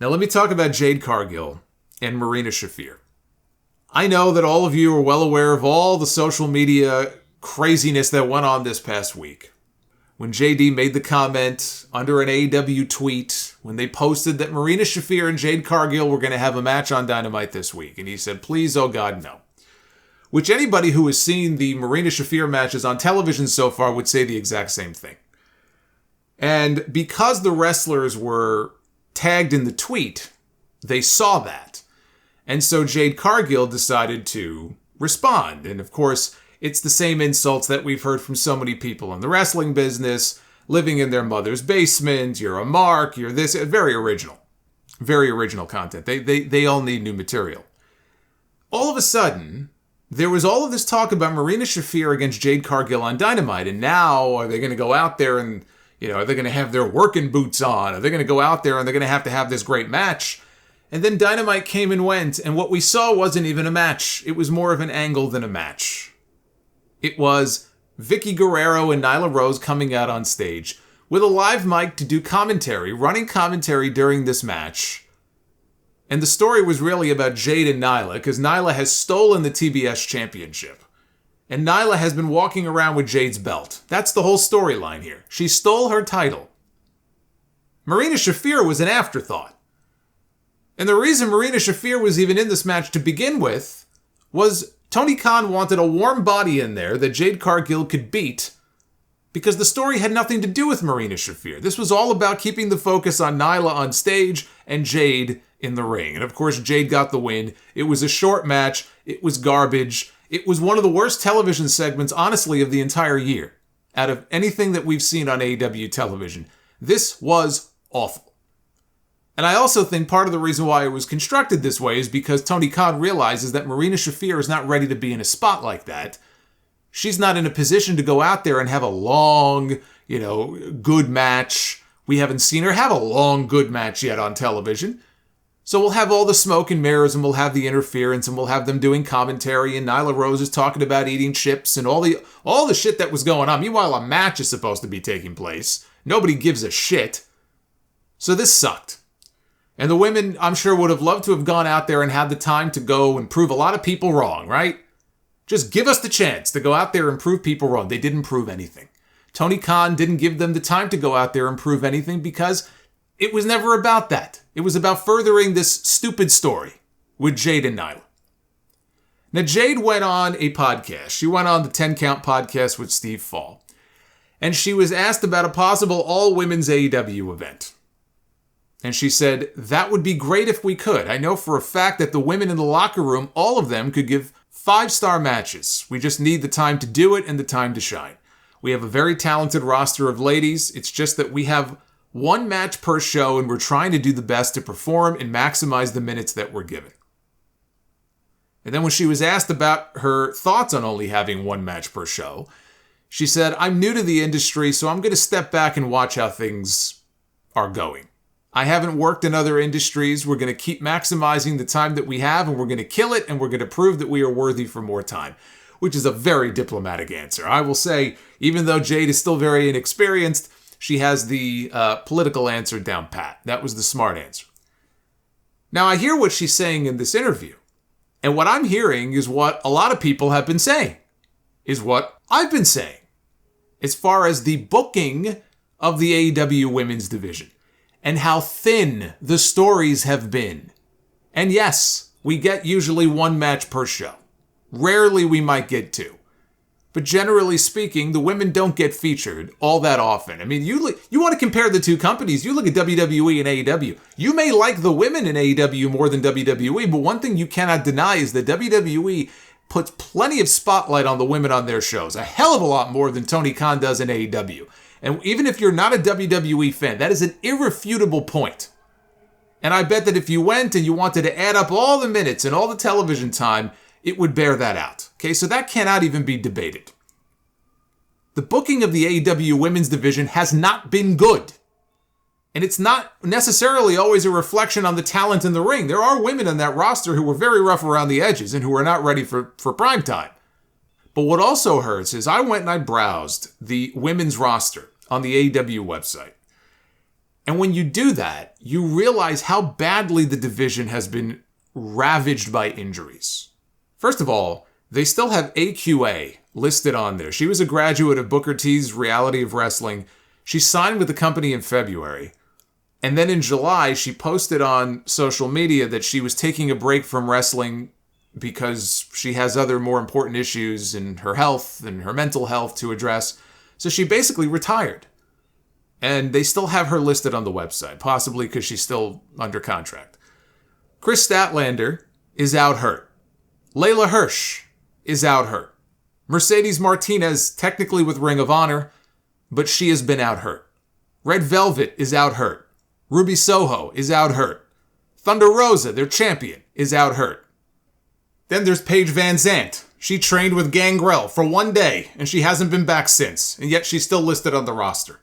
Now let me talk about Jade Cargill and Marina Shafir. I know that all of you are well aware of all the social media craziness that went on this past week. When JD made the comment under an AEW tweet, when they posted that Marina Shafir and Jade Cargill were going to have a match on Dynamite this week, and he said, please, oh God, no. Which anybody who has seen the Marina Shafir matches on television so far would say the exact same thing. And because the wrestlers were tagged in the tweet, they saw that. And so Jade Cargill decided to respond. And of course, it's the same insults that we've heard from so many people in the wrestling business, living in their mother's basement, you're a mark, you're this. Very original content. They all need new material. All of a sudden, there was all of this talk about Marina Shafir against Jade Cargill on Dynamite. And now, are they going to go out there and, are they going to have their working boots on? Are they going to go out there and they're going to have this great match? And then Dynamite came and went, and what we saw wasn't even a match. It was more of an angle than a match. It was Vicky Guerrero and Nyla Rose coming out on stage with a live mic to do commentary, running commentary during this match. And the story was really about Jade and Nyla, because Nyla has stolen the TBS championship. And Nyla has been walking around with Jade's belt. That's the whole storyline here. She stole her title. Marina Shafir was an afterthought. And the reason Marina Shafir was even in this match to begin with was Tony Khan wanted a warm body in there that Jade Cargill could beat, because the story had nothing to do with Marina Shafir. This was all about keeping the focus on Nyla on stage and Jade in the ring. And of course, Jade got the win. It was a short match. It was garbage. It was one of the worst television segments, honestly, of the entire year. Out of anything that we've seen on AEW television. This was awful. And I also think part of the reason why it was constructed this way is because Tony Khan realizes that Marina Shafir is not ready to be in a spot like that. She's not in a position to go out there and have a long, good match. We haven't seen her have a long, good match yet on television. So we'll have all the smoke and mirrors, and we'll have the interference, and we'll have them doing commentary, and Nyla Rose is talking about eating chips and all the shit that was going on. Meanwhile, a match is supposed to be taking place. Nobody gives a shit. So this sucked. And the women, I'm sure, would have loved to have gone out there and had the time to go and prove a lot of people wrong, right? Just give us the chance to go out there and prove people wrong. They didn't prove anything. Tony Khan didn't give them the time to go out there and prove anything because it was never about that. It was about furthering this stupid story with Jade and Nyla. Now, Jade went on a podcast. She went on the 10 Count podcast with Steve Fall. And she was asked about a possible all-women's AEW event. And she said, that would be great if we could. I know for a fact that the women in the locker room, all of them could give 5-star matches. We just need the time to do it and the time to shine. We have a very talented roster of ladies. It's just that we have one match per show, and we're trying to do the best to perform and maximize the minutes that we're given. And then when she was asked about her thoughts on only having one match per show, she said, I'm new to the industry, so I'm going to step back and watch how things are going. I haven't worked in other industries. We're going to keep maximizing the time that we have, and we're going to kill it, and we're going to prove that we are worthy for more time, which is a very diplomatic answer. I will say, even though Jade is still very inexperienced, she has the political answer down pat. That was the smart answer. Now, I hear what she's saying in this interview. And what I'm hearing is what a lot of people have been saying. Is what I've been saying. As far as the booking of the AEW women's division. And how thin the stories have been. And yes, we get usually one match per show. Rarely we might get two. But generally speaking, the women don't get featured all that often. I mean, you want to compare the two companies. You look at WWE and AEW. You may like the women in AEW more than WWE, but one thing you cannot deny is that WWE puts plenty of spotlight on the women on their shows. A hell of a lot more than Tony Khan does in AEW. And even if you're not a WWE fan, that is an irrefutable point. And I bet that if you went and you wanted to add up all the minutes and all the television time, it would bear that out. Okay, so that cannot even be debated. The booking of the AEW women's division has not been good. And it's not necessarily always a reflection on the talent in the ring. There are women in that roster who were very rough around the edges and who are not ready for prime time. But what also hurts is I went and I browsed the women's roster on the AEW website. And when you do that, you realize how badly the division has been ravaged by injuries. First of all, they still have AQA listed on there. She was a graduate of Booker T's Reality of Wrestling. She signed with the company in February. And then in July, she posted on social media that she was taking a break from wrestling because she has other more important issues in her health and her mental health to address. So she basically retired. And they still have her listed on the website, possibly because she's still under contract. Chris Statlander is out hurt. Layla Hirsch is out hurt. Mercedes Martinez, technically with Ring of Honor, but she has been out hurt. Red Velvet is out hurt. Ruby Soho is out hurt. Thunder Rosa, their champion, is out hurt. Then there's Paige Van Zandt. She trained with Gangrel for one day, and she hasn't been back since, and yet she's still listed on the roster.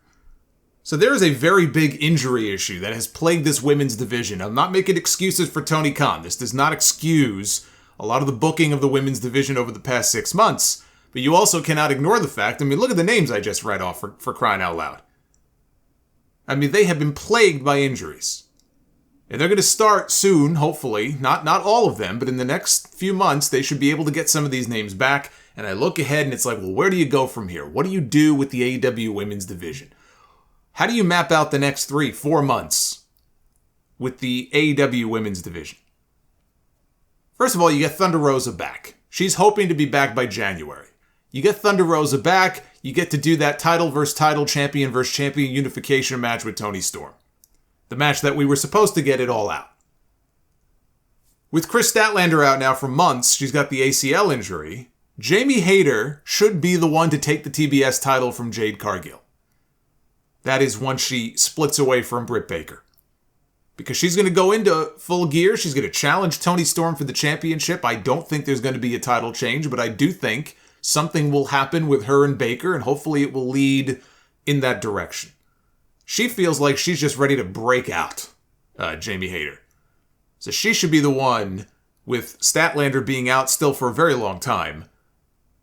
So there is a very big injury issue that has plagued this women's division. I'm not making excuses for Tony Khan. This does not excuse a lot of the booking of the women's division over the past 6 months, but you also cannot ignore the fact, look at the names I just read off for crying out loud. They have been plagued by injuries. And they're going to start soon, hopefully. Not all of them, but in the next few months, they should be able to get some of these names back. And I look ahead and it's like, well, where do you go from here? What do you do with the AEW women's division? How do you map out the next 3-4 months with the AEW women's division? First of all, you get Thunder Rosa back. She's hoping to be back by January. You get Thunder Rosa back, you get to do that title versus title, champion versus champion unification match with Toni Storm. The match that we were supposed to get it all out. With Chris Statlander out now for months, she's got the ACL injury. Jamie Hayter should be the one to take the TBS title from Jade Cargill. That is once she splits away from Britt Baker. Because she's going to go into Full Gear. She's going to challenge Toni Storm for the championship. I don't think there's going to be a title change, but I do think something will happen with her and Baker, and hopefully it will lead in that direction. She feels like she's just ready to break out, Jamie Hayter. So she should be the one, with Statlander being out still for a very long time,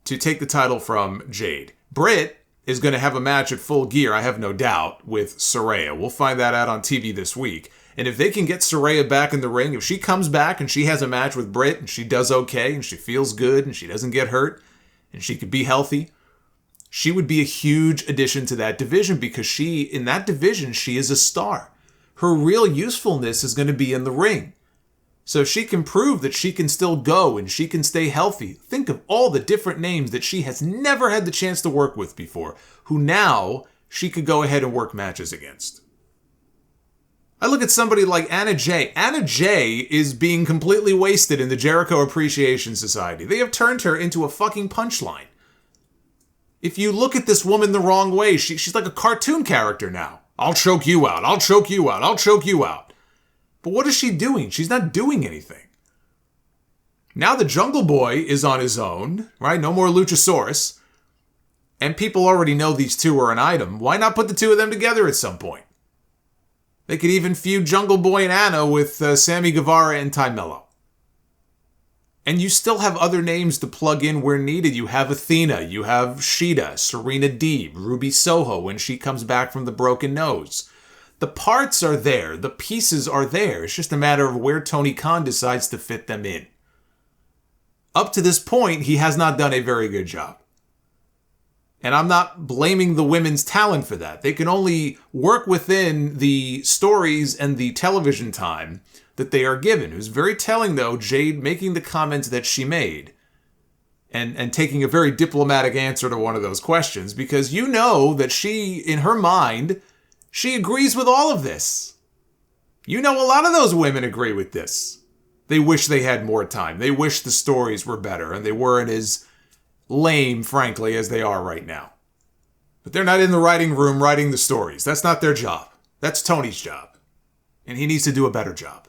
to take the title from Jade. Britt is going to have a match at Full Gear, I have no doubt, with Saraya. We'll find that out on TV this week. And if they can get Saraya back in the ring, if she comes back and she has a match with Britt and she does okay and she feels good and she doesn't get hurt and she could be healthy, she would be a huge addition to that division because in that division, she is a star. Her real usefulness is going to be in the ring. So if she can prove that she can still go and she can stay healthy, think of all the different names that she has never had the chance to work with before, who now she could go ahead and work matches against. I look at somebody like Anna Jay. Anna Jay is being completely wasted in the Jericho Appreciation Society. They have turned her into a fucking punchline. If you look at this woman the wrong way, she's like a cartoon character now. I'll choke you out. I'll choke you out. I'll choke you out. But what is she doing? She's not doing anything. Now the Jungle Boy is on his own, right? No more Luchasaurus. And people already know these two are an item. Why not put the two of them together at some point? They could even feud Jungle Boy and Anna with Sammy Guevara and Ty Mello. And you still have other names to plug in where needed. You have Athena, you have Shida, Serena Deeb, Ruby Soho when she comes back from the broken nose. The parts are there, the pieces are there. It's just a matter of where Tony Khan decides to fit them in. Up to this point, he has not done a very good job. And I'm not blaming the women's talent for that. They can only work within the stories and the television time that they are given. It was very telling, though, Jade making the comments that she made and taking a very diplomatic answer to one of those questions, because you know that she, in her mind, she agrees with all of this. You know a lot of those women agree with this. They wish they had more time. They wish the stories were better and they weren't as lame, frankly, as they are right now. But they're not in the writing room writing the stories. That's not their job. That's Tony's job. And he needs to do a better job.